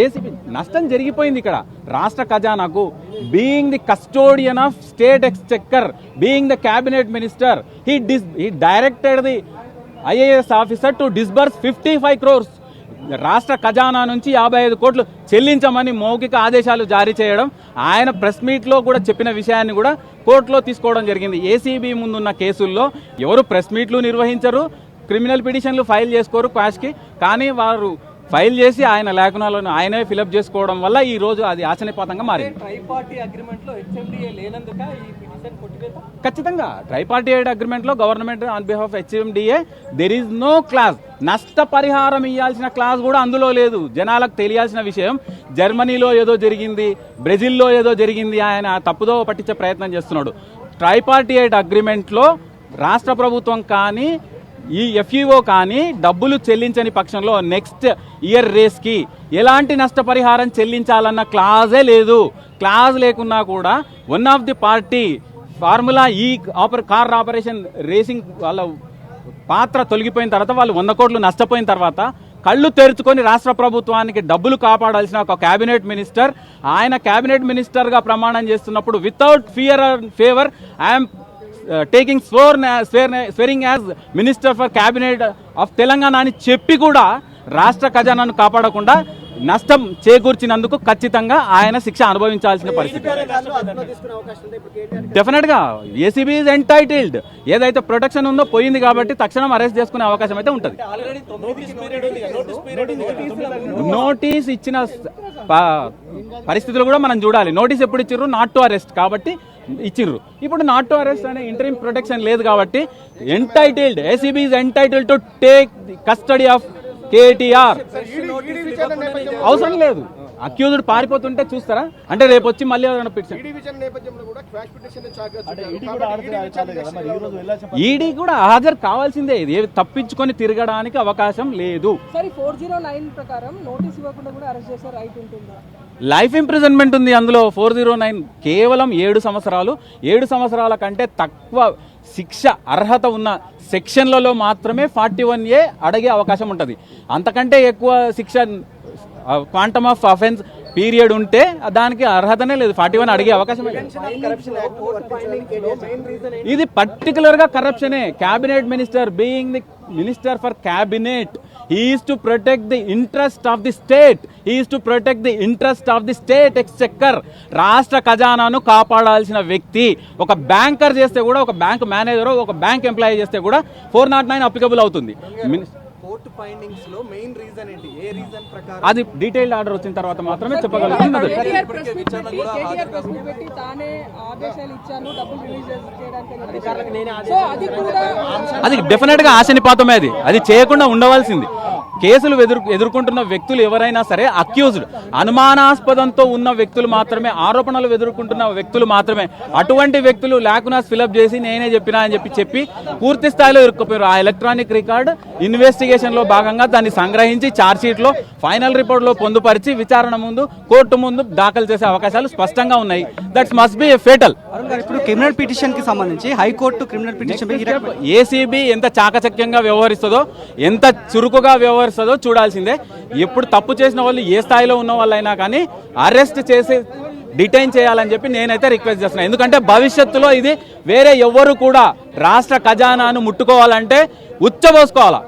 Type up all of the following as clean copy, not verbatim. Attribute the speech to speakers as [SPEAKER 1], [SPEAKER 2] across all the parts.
[SPEAKER 1] ACB నష్టం జరిగిపోయింది. ఇక్కడ రాష్ట్ర ఖజానాకు being the custodian of state exchequer, being the cabinet minister, he directed the IAS officer to disburse 55 crores. రాష్ట్ర ఖజానా నుంచి 55 కోట్లు చెల్లించమని మౌఖిక ఆదేశాలు జారీ చేయడం, ఆయన ప్రెస్ మీట్లో కూడా చెప్పిన విషయాన్ని కూడా కోర్టులో తీసుకోవడం జరిగింది. ఏసీబీ ముందున్న కేసుల్లో ఎవరు ప్రెస్ మీట్లు నిర్వహించరు, క్రిమినల్ పిటిషన్లు ఫైల్ చేసుకోరు క్వాష్కి, కానీ వారు ఫైల్ చేసి ఆయన లేఖనాలను ఆయనే ఫిలప్ చేసుకోవడం వల్ల ఈ రోజు అది ఆశనిపాతంగా మారింది. ఖచ్చితంగా ట్రైపార్టీయేట్ అగ్రిమెంట్లో government on behalf HMDA there is no clause. నష్టపరిహారం ఇవ్వాల్సిన క్లాజ్ కూడా అందులో లేదు. జనాలకు తెలియాల్సిన విషయం, జర్మనీలో ఏదో జరిగింది, బ్రెజిల్లో ఏదో జరిగింది, ఆయన తప్పుదో పట్టించే ప్రయత్నం చేస్తున్నాడు. ట్రైపార్టీయేట్ అగ్రిమెంట్లో రాష్ట్ర ప్రభుత్వం కానీ ఈ ఎఫ్ఈఓ కానీ డబ్బులు చెల్లించని పక్షంలో నెక్స్ట్ ఇయర్ రేస్కి ఎలాంటి నష్టపరిహారం చెల్లించాలన్న క్లాజే లేదు. క్లాజ్ లేకున్నా కూడా one of the party formula ఈ కార్ ఆపరేషన్ రేసింగ్ వాళ్ళ పాత్ర తొలగిపోయిన తర్వాత, వాళ్ళు 100 కోట్లు నష్టపోయిన తర్వాత కళ్ళు తెరుచుకొని రాష్ట్ర ప్రభుత్వానికి డబ్బులు కాపాడాల్సిన ఒక క్యాబినెట్ మినిస్టర్, ఆయన క్యాబినెట్ మినిస్టర్గా ప్రమాణం చేస్తున్నప్పుడు without fear or favour I'm taking swearing as minister for cabinet of Telangana అని చెప్పి కూడా రాష్ట్ర ఖజానాను కాపాడకుండా నష్టం చేకూర్చినందుకు ఖచ్చితంగా ఆయన శిక్ష అనుభవించాల్సిన పరిస్థితి. డెఫినెట్ గా ఏసీబీ ఈజ్ ఎంటైటిల్డ్. ఏదైతే ప్రొటెక్షన్ ఉందో పోయింది కాబట్టి తక్షణం అరెస్ట్ చేసుకునే అవకాశం అయితే ఉంటుంది. నోటీస్ ఇచ్చిన పరిస్థితులు కూడా మనం చూడాలి. నోటీస్ ఎప్పుడు ఇచ్చిర్రు? నాట్ టు అరెస్ట్ కాబట్టి ఇచ్చిర్రు. ఇప్పుడు నాట్ టు అరెస్ట్ అనే ఇంటరిమ్ ప్రొటెక్షన్ లేదు కాబట్టి entitled, ACB is entitled to take custody of KTR. అవసరం లేదు. అక్యూజ్డ్ పారిపోతుంటే చూస్తారా? అంటే రేపు వచ్చి మళ్ళీ ఈడీ కూడా హాజరు కావాల్సిందే. ఇది తప్పించుకొని తిరగడానికి అవకాశం లేదు. లైఫ్ ఇంప్రిజన్మెంట్ ఉంది అందులో. 409 కేవలం 7 సంవత్సరాలు. 7 సంవత్సరాల కంటే తక్కువ శిక్ష అర్హత ఉన్న సెక్షన్లలో మాత్రమే 41A అడిగే అవకాశం ఉంటుంది. అంతకంటే ఎక్కువ శిక్ష క్వాంటమ్ ఆఫ్ అఫెన్స్ పీరియడ్ ఉంటే దానికి అర్హతనే లేదు. 41 అడిగే అవకాశం లేదు. ఇది పర్టికులర్ గా కరప్షనే. Cabinet minister being the minister for cabinet, he is to protect the interest of the state, he is to protect the interest of the state exchequer. రాష్ట్ర ఖజానాను కాపాడాల్సిన వ్యక్తి. ఒక బ్యాంకర్ చేస్తే కూడా, ఒక బ్యాంక్ మేనేజర్, ఒక బ్యాంక్ ఎంప్లాయీ చేస్తే కూడా 409 అప్లికబుల్ అవుతుంది. అది డీటెయిల్డ్ ఆర్డర్ వచ్చిన తర్వాత మాత్రమే చెప్పగలుగుతున్నది. అది డెఫినెట్ గా ఆశనిపాతమే. అది చేయకుండా ఉండవలసింది. కేసులు ఎదుర్కొంటున్న వ్యక్తులు ఎవరైనా సరే అక్యూజ్డ్, అనుమానాస్పదంతో ఉన్న వ్యక్తులు మాత్రమే, ఆరోపణలు ఎదుర్కొంటున్న వ్యక్తులు మాత్రమే. అటువంటి వ్యక్తులు లాకునాస్ ఫిలప్ చేసి నేనే చెప్పినా అని చెప్పి పూర్తి స్థాయిలో ఇరుక్కుపోయారు. ఆ ఎలక్ట్రానిక్ రికార్డ్ ఇన్వెస్టిగేషన్ లో భాగంగా దాన్ని సంగ్రహించి ఛార్జ్షీట్ లో ఫైనల్ రిపోర్ట్ లో పొందుపరిచి విచారణ ముందు కోర్టు ముందు దాఖలు చేసే అవకాశాలు స్పష్టంగా ఉన్నాయి. That's must be fatal.
[SPEAKER 2] ఇప్పుడు క్రిమినల్ పిటిషన్ కి సంబంధించి హైకోర్టు క్రిమినల్ పిటిషన్
[SPEAKER 1] ఏసీబీ ఎంత చాకచక్యంగా వ్యవహరిస్తుందో, ఎంత చురుకుగా వ్యవహరిస్తుందో చూడాల్సిందే. ఎప్పుడు తప్పు చేసిన వాళ్ళు ఏ స్థాయిలో ఉన్న వాళ్ళైనా కానీ అరెస్ట్ చేసి డిటైన్ చేయాలని చెప్పి నేనైతే రిక్వెస్ట్ చేస్తున్నాను. ఎందుకంటే భవిష్యత్తులో ఇది వేరే ఎవ్వరు కూడా రాష్ట్ర ఖజానాను ముట్టుకోవాలంటే ఉచ్చబోసుకోవాలా.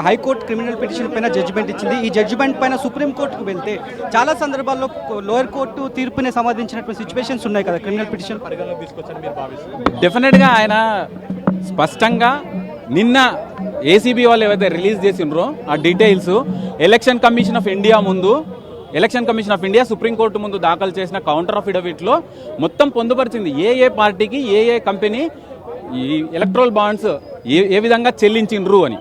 [SPEAKER 2] హైకోర్టు క్రిమినల్ పిటిషన్ పైన జడ్జిమెంట్ ఇచ్చింది. ఈ జడ్జిమెంట్ పైన సుప్రీంకోర్టుకు వెళ్తే చాలా సందర్భాల్లో లోయర్ కోర్టు తీర్పుని సంబంధించినటువంటి సిచ్యువేషన్స్ ఉన్నాయి కదా. క్రిమినల్ పిటిషన్
[SPEAKER 1] డెఫినెట్ గా ఆయన స్పష్టంగా నిన్న ఏసీబీ వాళ్ళు ఏవైతే రిలీజ్ చేసిండ్రో ఆ details election commission of India supreme court ముందు దాఖలు చేసిన కౌంటర్ అఫిడవిట్ లో మొత్తం పొందుపరిచింది. ఏ పార్టీకి ఏ కంపెనీ ఈ ఎలక్ట్రల్ బాండ్స్ ఏ విధంగా చెల్లించిండ్రు అని.